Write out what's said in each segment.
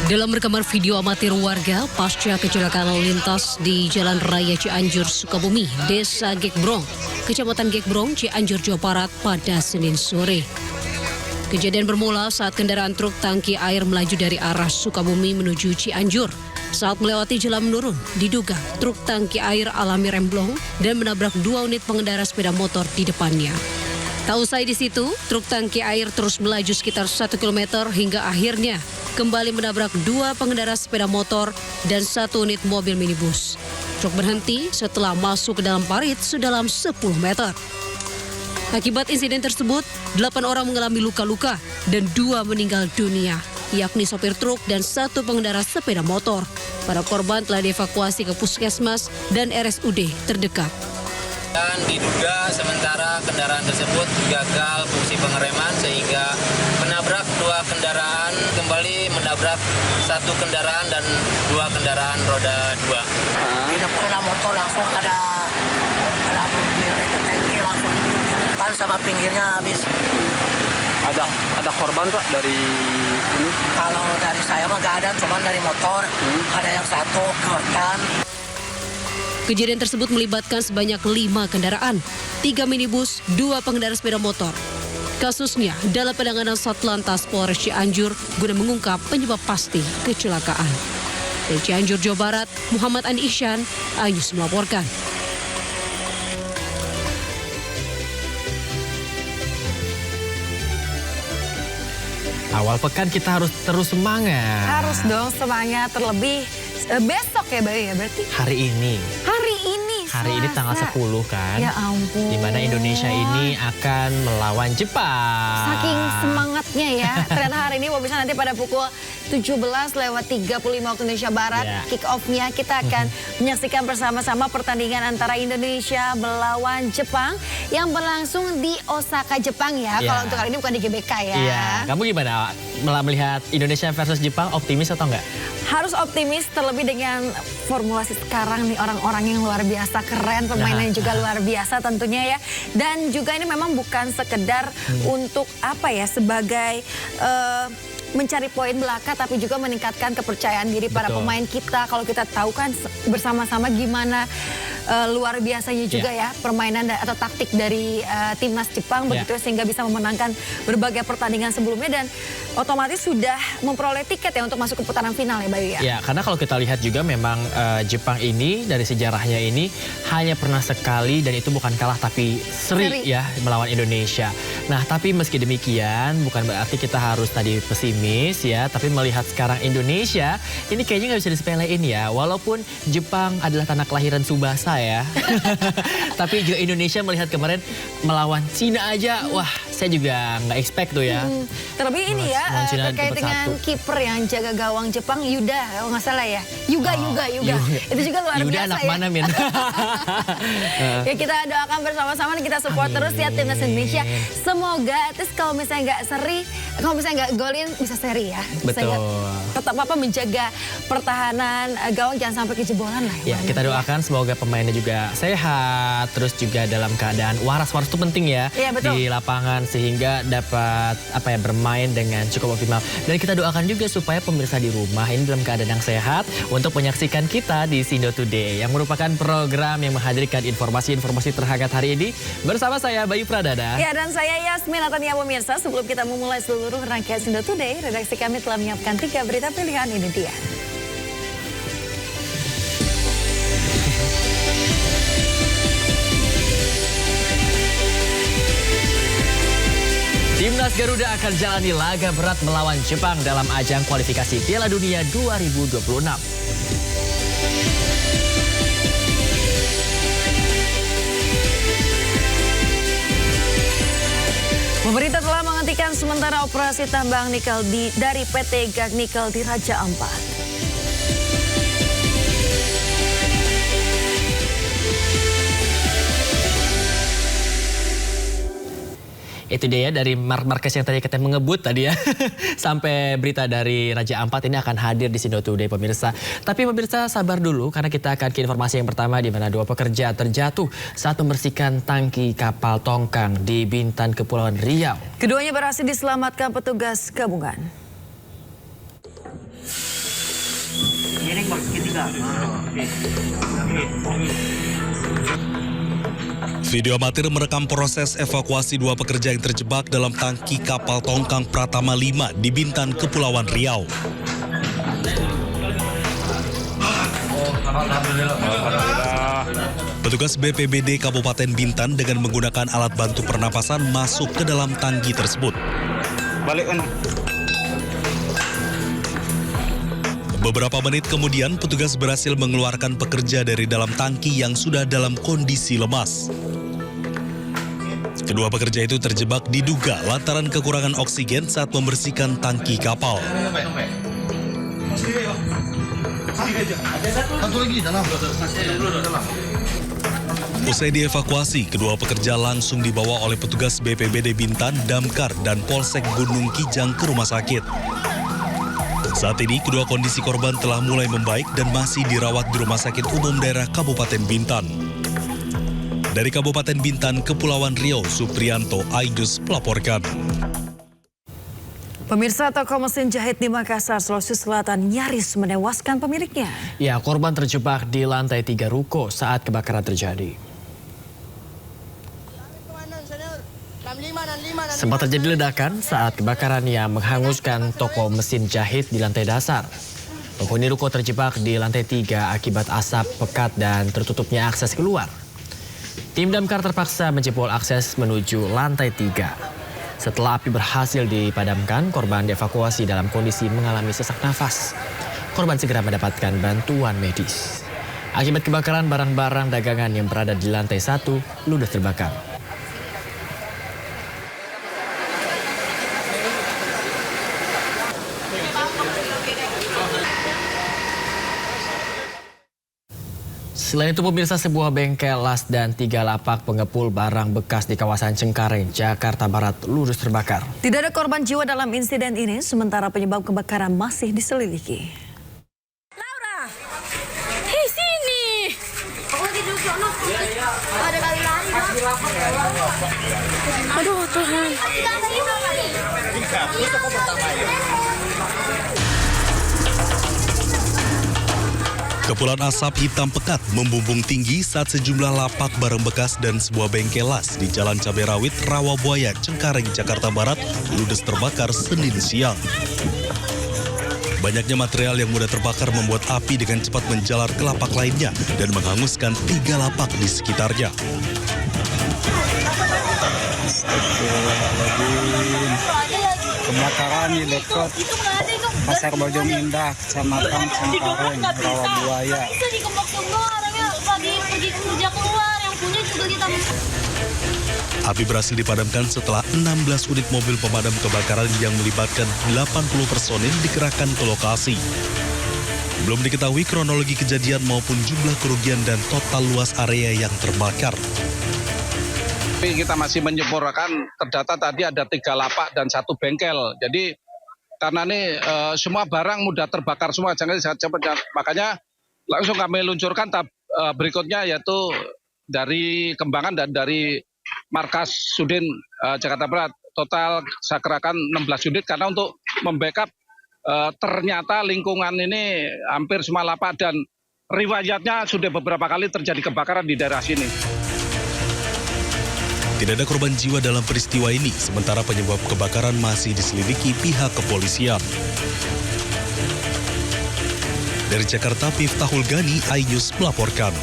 Dalam rekaman video amatir warga pasca kecelakaan lalu lintas di Jalan Raya Cianjur, Sukabumi, Desa Gekbrong, Kecamatan Gekbrong, Cianjur, Jawa Barat pada Senin sore. Kejadian bermula saat kendaraan truk tangki air melaju dari arah Sukabumi menuju Cianjur. Saat melewati jalan menurun, diduga truk tangki air alami remblong dan menabrak 2 unit pengendara sepeda motor di depannya. Tak usai di situ, truk tangki air terus melaju sekitar 1 km hingga akhirnya kembali menabrak 2 pengendara sepeda motor dan 1 unit mobil minibus. Truk berhenti setelah masuk ke dalam parit sedalam 10 meter. Akibat insiden tersebut, 8 orang mengalami luka-luka dan 2 meninggal dunia, yakni sopir truk dan 1 pengendara sepeda motor. Para korban telah dievakuasi ke puskesmas dan RSUD terdekat. Dan diduga sementara kendaraan tersebut gagal fungsi pengereman sehingga menabrak 2 kendaraan, kembali menabrak 1 kendaraan dan 2 kendaraan roda 2. Tidak pernah motor langsung ada mobil itu tangki langsung kan sama pinggirnya habis. Ada korban Pak dari ini? Kalau dari saya mah nggak ada, cuma dari motor ada yang 1 korban. Kejadian tersebut melibatkan sebanyak 5 kendaraan, 3 minibus, 2 pengendara sepeda motor. Kasusnya dalam penanganan Satlantas Polres Cianjur guna mengungkap penyebab pasti kecelakaan. Dari Cianjur, Jawa Barat, Muhammad Andi Ihsan, Ayus melaporkan. Awal pekan kita harus terus semangat. Harus dong semangat, terlebih besok ya Bayu ya berarti? Hari ini. Hari ini tanggal 10 kan. Ya ampun. Di mana Indonesia ini akan melawan Jepang. Saking semangatnya ya. Ternyata hari ini pemirsa nanti pada pukul 17:35 waktu Indonesia Barat. Ya. Kick off-nya kita akan menyaksikan bersama-sama pertandingan antara Indonesia melawan Jepang yang berlangsung di Osaka, Jepang ya. Ya. Kalau untuk kali ini bukan di GBK ya. Iya. Kamu gimana melihat Indonesia versus Jepang, optimis atau enggak? Harus optimis, terlebih dengan formulasi sekarang nih, orang-orang yang luar biasa keren, permainan juga luar biasa tentunya ya. Dan juga ini memang bukan sekedar untuk apa ya, sebagai mencari poin belaka, tapi juga meningkatkan kepercayaan diri para pemain kita. Kalau kita tahu kan bersama-sama gimana luar biasanya juga ya permainan atau taktik dari timnas Jepang begitu sehingga bisa memenangkan berbagai pertandingan sebelumnya dan otomatis sudah memperoleh tiket ya untuk masuk ke putaran final ya Bayu ya. Ya, karena kalau kita lihat juga memang Jepang ini dari sejarahnya ini hanya pernah sekali dan itu bukan kalah tapi seri ya melawan Indonesia. Nah, tapi meski demikian bukan berarti kita harus tadi pesimis ya, tapi melihat sekarang Indonesia ini kayaknya nggak bisa disepelein ya. Walaupun Jepang adalah tanah kelahiran Tsubasa ya. Tapi juga Indonesia melihat kemarin melawan Cina aja, wah saya juga nggak expect tuh ya. Terlebih ini ya terkait dengan kiper yang jaga gawang Jepang, Yuda kalau nggak salah ya. Yuga. Itu juga luar Yuda biasa anak ya. mana Min? Ya kita doakan bersama-sama dan kita support terus ya timnas Indonesia. Semoga terus kalau misalnya nggak seri, kalau misalnya nggak golin bisa seri ya. Betul. Tetap menjaga pertahanan gawang jangan sampai kejebolan lah. Ya, kita doakan semoga pemainnya juga sehat, terus juga dalam keadaan waras itu penting ya, di lapangan sehingga dapat bermain dengan cukup optimal. Dan kita doakan juga supaya pemirsa di rumah ini dalam keadaan yang sehat untuk menyaksikan kita di Sindo Today yang merupakan program yang menghadirkan informasi-informasi terhangat hari ini bersama saya Bayu Pradana. Ya, dan saya Yasmin Natania pemirsa. Sebelum kita memulai seluruh rangkaian Sindo Today, redaksi kami telah menyiapkan 3 berita pilihan, ini dia. Timnas Garuda akan jalani laga berat melawan Jepang dalam ajang kualifikasi Piala Dunia 2026. Pemerintah telah menghentikan sementara operasi tambang nikel dari PT Gag Nikel di Raja Ampat. Itu dia ya dari Marquez yang tadi kita mengebut tadi ya. Sampai berita dari Raja Ampat ini akan hadir di Sindo Today pemirsa. Tapi pemirsa sabar dulu karena kita akan ke informasi yang pertama di mana 2 pekerja terjatuh saat membersihkan tangki kapal tongkang di Bintan, Kepulauan Riau. Keduanya berhasil diselamatkan petugas gabungan. Video amatir merekam proses evakuasi dua pekerja yang terjebak dalam tangki kapal tongkang Pratama 5 di Bintan, Kepulauan Riau. Petugas BPBD Kabupaten Bintan dengan menggunakan alat bantu pernapasan masuk ke dalam tangki tersebut. Beberapa menit kemudian, petugas berhasil mengeluarkan pekerja dari dalam tangki yang sudah dalam kondisi lemas. Kedua pekerja itu terjebak diduga lantaran kekurangan oksigen saat membersihkan tangki kapal. Usai dievakuasi, kedua pekerja langsung dibawa oleh petugas BPBD Bintan, Damkar, dan Polsek Gunung Kijang ke rumah sakit. Saat ini, kedua kondisi korban telah mulai membaik dan masih dirawat di Rumah Sakit Umum Daerah Kabupaten Bintan. Dari Kabupaten Bintan, Kepulauan Riau, Suprianto Aidus melaporkan. Pemirsa, toko mesin jahit di Makassar, Sulawesi Selatan nyaris menewaskan pemiliknya. Ya, korban terjebak di lantai 3 ruko saat kebakaran terjadi. Sempat terjadi ledakan saat kebakaran yang menghanguskan toko mesin jahit di lantai dasar. Penghuni ruko terjebak di lantai 3 akibat asap pekat dan tertutupnya akses keluar. Tim damkar terpaksa menjebol akses menuju lantai 3. Setelah api berhasil dipadamkan, korban dievakuasi dalam kondisi mengalami sesak nafas. Korban segera mendapatkan bantuan medis. Akibat kebakaran, barang-barang dagangan yang berada di lantai 1 ludes terbakar. Selain itu, pemirsa, sebuah bengkel las dan 3 lapak pengepul barang bekas di kawasan Cengkareng, Jakarta Barat ludes terbakar. Tidak ada korban jiwa dalam insiden ini, sementara penyebab kebakaran masih diselidiki. Laura, hei sini. Aku lagi duduk, ada kali lari. Aduh Tuhan. Kepulan asap hitam pekat membumbung tinggi saat sejumlah lapak barang bekas dan sebuah bengkel las di Jalan Cabai Rawit, Rawabuaya, Cengkareng, Jakarta Barat ludes terbakar Senin siang. Banyaknya material yang mudah terbakar membuat api dengan cepat menjalar ke lapak lainnya dan menghanguskan 3 lapak di sekitarnya. Kebakaran di dekat Pasar Bojong Indah, Kecamatan Cengkareng, Rawabuaya. Bisa dikembang semua orangnya lagi pergi kerja keluar, yang punya juga kita. Api berhasil dipadamkan setelah 16 unit mobil pemadam kebakaran yang melibatkan 80 personil dikerahkan ke lokasi. Belum diketahui kronologi kejadian maupun jumlah kerugian dan total luas area yang terbakar. Tapi kita masih menyempurnakan, terdata tadi ada 3 lapak dan 1 bengkel. Jadi karena ini semua barang mudah terbakar semua, jangan cepat. Makanya langsung kami luncurkan tahap berikutnya, yaitu dari Kembangan dan dari Markas Sudin Jakarta Barat. Total saya kerahkan 16 unit karena untuk membackup ternyata lingkungan ini hampir semua lapak dan riwayatnya sudah beberapa kali terjadi kebakaran di daerah sini. Tidak ada korban jiwa dalam peristiwa ini, sementara penyebab kebakaran masih diselidiki pihak kepolisian. Dari Jakarta, Miftahul Gani, iNews melaporkan.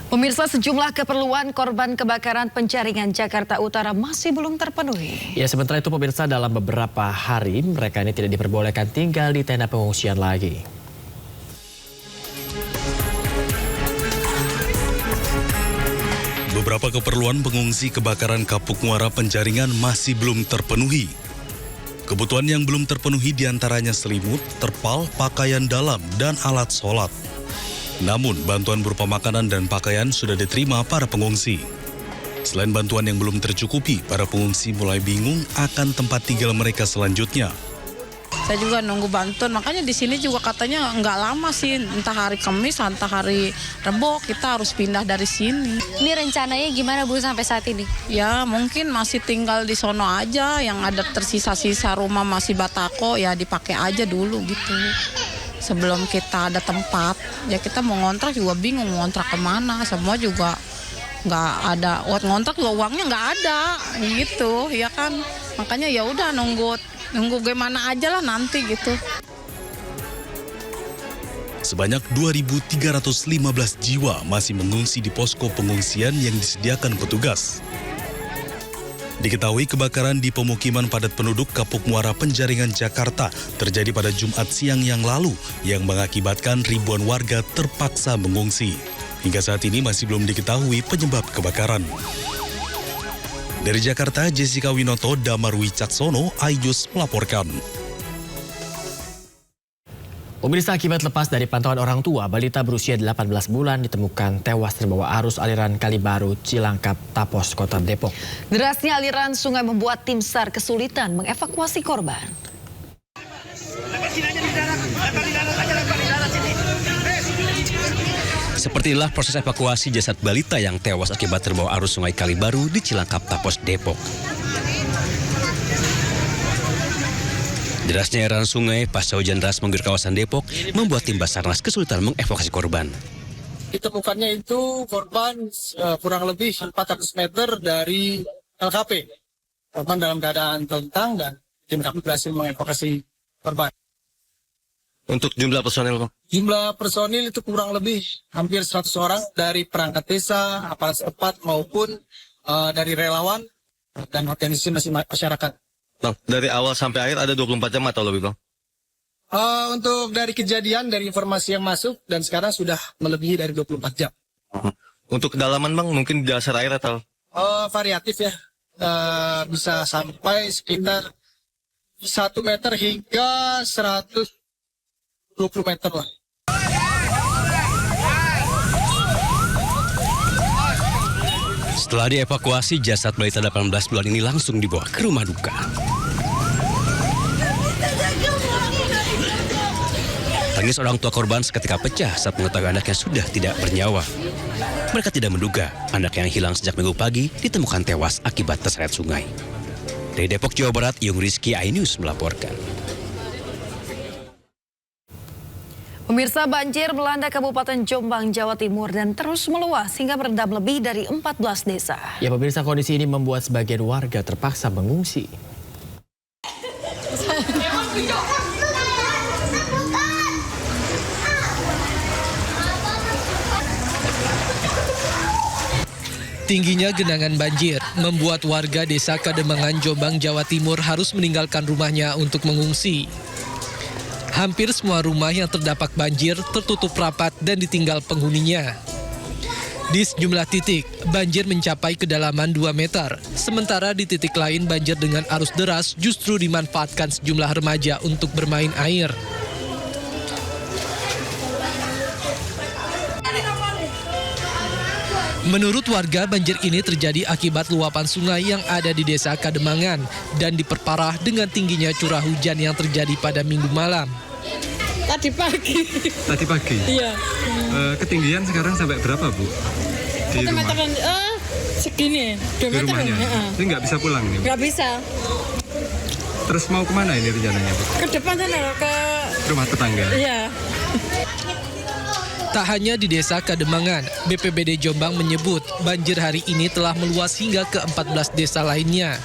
Pemirsa, sejumlah keperluan korban kebakaran Penjaringan Jakarta Utara masih belum terpenuhi. Ya, sementara itu pemirsa, dalam beberapa hari mereka ini tidak diperbolehkan tinggal di tenda pengungsian lagi. Beberapa keperluan pengungsi kebakaran Kapuk Muara Penjaringan masih belum terpenuhi. Kebutuhan yang belum terpenuhi diantaranya selimut, terpal, pakaian dalam, dan alat sholat. Namun, bantuan berupa makanan dan pakaian sudah diterima para pengungsi. Selain bantuan yang belum tercukupi, para pengungsi mulai bingung akan tempat tinggal mereka selanjutnya. Saya juga nunggu bantuan, makanya di sini juga katanya nggak lama sih, entah hari Kamis, entah hari Rebo, kita harus pindah dari sini. Ini rencananya gimana Bu sampai saat ini? Ya mungkin masih tinggal di sono aja, yang ada tersisa-sisa rumah masih batako, ya dipakai aja dulu gitu. Sebelum kita ada tempat, ya kita mau ngontrak juga bingung ngontrak kemana, semua juga nggak ada, ngontrak juga uangnya nggak ada, gitu, ya kan. Makanya ya udah nunggu gimana aja lah nanti gitu. Sebanyak 2.315 jiwa masih mengungsi di posko pengungsian yang disediakan petugas. Diketahui kebakaran di pemukiman padat penduduk Kapuk Muara Penjaringan, Jakarta terjadi pada Jumat siang yang lalu yang mengakibatkan ribuan warga terpaksa mengungsi. Hingga saat ini masih belum diketahui penyebab kebakaran. Dari Jakarta, Jessica Winoto, Damar Wicaksono, iNews melaporkan. Pemirsa, akibat lepas dari pantauan orang tua, balita berusia 18 bulan ditemukan tewas terbawa arus aliran Kali Baru, Cilangkap, Tapos, Kota Depok. Derasnya aliran sungai membuat tim SAR kesulitan mengevakuasi korban. Seperti inilah proses evakuasi jasad balita yang tewas akibat terbawa arus sungai Kali Baru di Cilangkap, Tapos, Depok. Derasnya aliran sungai pasca hujan deras mengguyur kawasan Depok membuat tim Basarnas kesulitan mengevakuasi korban. Ditemukannya itu korban kurang lebih 400 meter dari LKP. Korban dalam keadaan telentang dan tim kami berhasil mengevakuasi korban. Untuk jumlah personil, Bang? Jumlah personil itu kurang lebih hampir 100 orang dari perangkat desa, aparat setempat maupun dari relawan dan organisasi masyarakat. Bang, dari awal sampai akhir ada 24 jam atau lebih, Bang? Untuk dari kejadian, dari informasi yang masuk, dan sekarang sudah melebihi dari 24 jam. Untuk kedalaman, Bang, mungkin di dasar air atau? Variatif ya, bisa sampai sekitar 1 meter hingga 120 meter lah. Setelah dievakuasi, jasad balita 18 bulan ini langsung dibawa ke rumah duka. Tangis orang tua korban seketika pecah saat mengetahui anaknya sudah tidak bernyawa. Mereka tidak menduga anak yang hilang sejak Minggu pagi ditemukan tewas akibat terseret sungai. Dari Depok, Jawa Barat, Yung Rizky, iNews melaporkan. Pemirsa, banjir melanda Kabupaten Jombang, Jawa Timur dan terus meluas hingga merendam lebih dari 14 desa. Ya pemirsa, kondisi ini membuat sebagian warga terpaksa mengungsi. Tingginya genangan banjir membuat warga desa Kademangan, Jombang, Jawa Timur harus meninggalkan rumahnya untuk mengungsi. Hampir semua rumah yang terdampak banjir tertutup rapat dan ditinggal penghuninya. Di sejumlah titik, banjir mencapai kedalaman 2 meter. Sementara di titik lain banjir dengan arus deras justru dimanfaatkan sejumlah remaja untuk bermain air. Menurut warga, banjir ini terjadi akibat luapan sungai yang ada di desa Kademangan dan diperparah dengan tingginya curah hujan yang terjadi pada Minggu malam. Tadi pagi. Tadi pagi? Iya. Ketinggian sekarang sampai berapa, Bu? Di rumah? Meteran, segini, 2 meter. Di rumahnya? Ini nggak bisa pulang nih? Nggak bisa. Terus mau kemana ini rencananya, Bu? Ke depan sana, ke rumah tetangga? Iya. Tak hanya di desa Kademangan, BPBD Jombang menyebut banjir hari ini telah meluas hingga ke 14 desa lainnya.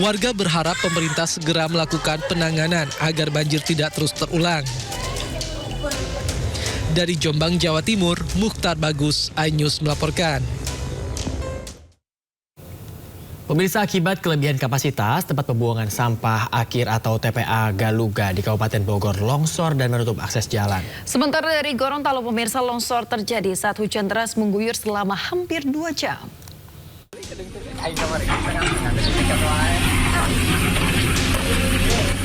Warga berharap pemerintah segera melakukan penanganan agar banjir tidak terus terulang. Dari Jombang, Jawa Timur, Mukhtar Bagus, iNews melaporkan. Pemirsa, akibat kelebihan kapasitas tempat pembuangan sampah akhir atau TPA Galuga di Kabupaten Bogor longsor dan menutup akses jalan. Sementara dari Gorontalo, pemirsa, longsor terjadi saat hujan deras mengguyur selama hampir 2 jam.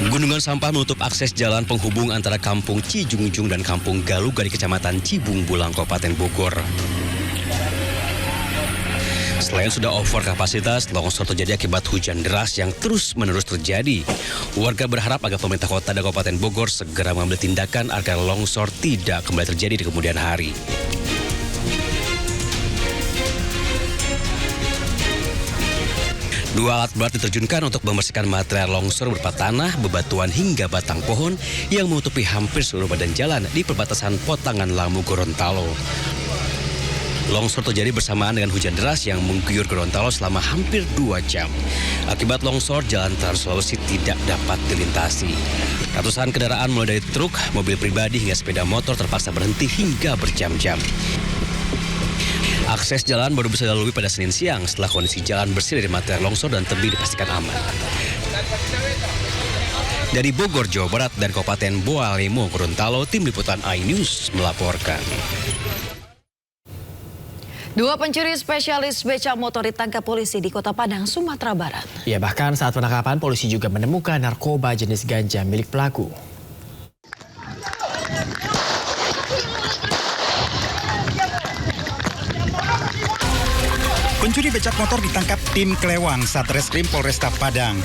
Gunungan sampah menutup akses jalan penghubung antara Kampung Cijungjung dan Kampung Galuga di Kecamatan Cibung Bulang, Kabupaten Bogor. Selain sudah over kapasitas, longsor terjadi akibat hujan deras yang terus-menerus terjadi. Warga berharap agar pemerintah kota dan Kabupaten Bogor segera mengambil tindakan agar longsor tidak kembali terjadi di kemudian hari. Dua alat berat diterjunkan untuk membersihkan material longsor berupa tanah, bebatuan hingga batang pohon yang menutupi hampir seluruh badan jalan di perbatasan Potangan Lamu Gorontalo. Longsor terjadi bersamaan dengan hujan deras yang mengguyur Gorontalo selama hampir 2 jam. Akibat longsor, jalan Trans Sulawesi tidak dapat dilintasi. Ratusan kendaraan mulai dari truk, mobil pribadi hingga sepeda motor terpaksa berhenti hingga berjam-jam. Akses jalan baru bisa dilalui pada Senin siang setelah kondisi jalan bersih dari material longsor dan tebing dipastikan aman. Dari Bogor, Jawa Barat dan Kabupaten Boalemo, Gorontalo, Tim Liputan iNews melaporkan. 2 pencuri spesialis beca motor ditangkap polisi di Kota Padang, Sumatera Barat. Ya, bahkan saat penangkapan polisi juga menemukan narkoba jenis ganja milik pelaku. Pencuri becak motor ditangkap tim Klewang Satreskrim Polresta Padang.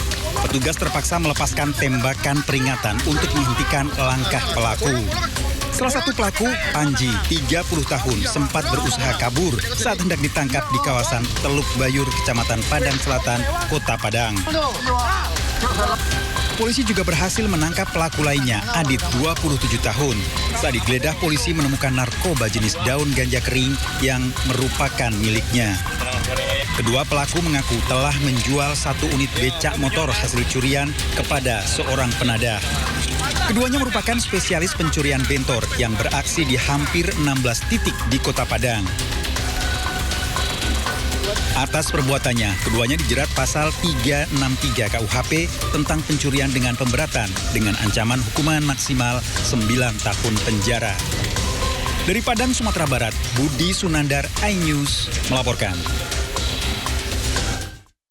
Petugas terpaksa melepaskan tembakan peringatan untuk menghentikan langkah pelaku. Salah satu pelaku, Panji, 30 tahun, sempat berusaha kabur saat hendak ditangkap di kawasan Teluk Bayur, Kecamatan Padang Selatan, Kota Padang. Polisi juga berhasil menangkap pelaku lainnya, Adit, 27 tahun. Saat digeledah, polisi menemukan narkoba jenis daun ganja kering yang merupakan miliknya. Kedua pelaku mengaku telah menjual 1 unit becak motor hasil curian kepada seorang penadah. Keduanya merupakan spesialis pencurian bentor yang beraksi di hampir 16 titik di Kota Padang. Atas perbuatannya, keduanya dijerat pasal 363 KUHP tentang pencurian dengan pemberatan dengan ancaman hukuman maksimal 9 tahun penjara. Dari Padang, Sumatera Barat, Budi Sunandar, iNews melaporkan.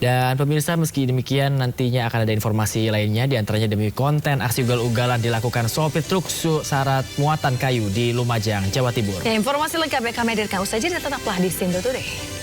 Dan pemirsa, meski demikian nantinya akan ada informasi lainnya, diantaranya demi konten aksi ugal-ugalan dilakukan sopir truk syarat muatan kayu di Lumajang, Jawa Timur. Ya, informasi lengkapnya kami hadirkan usai jeda, tetaplah di Sindo Today.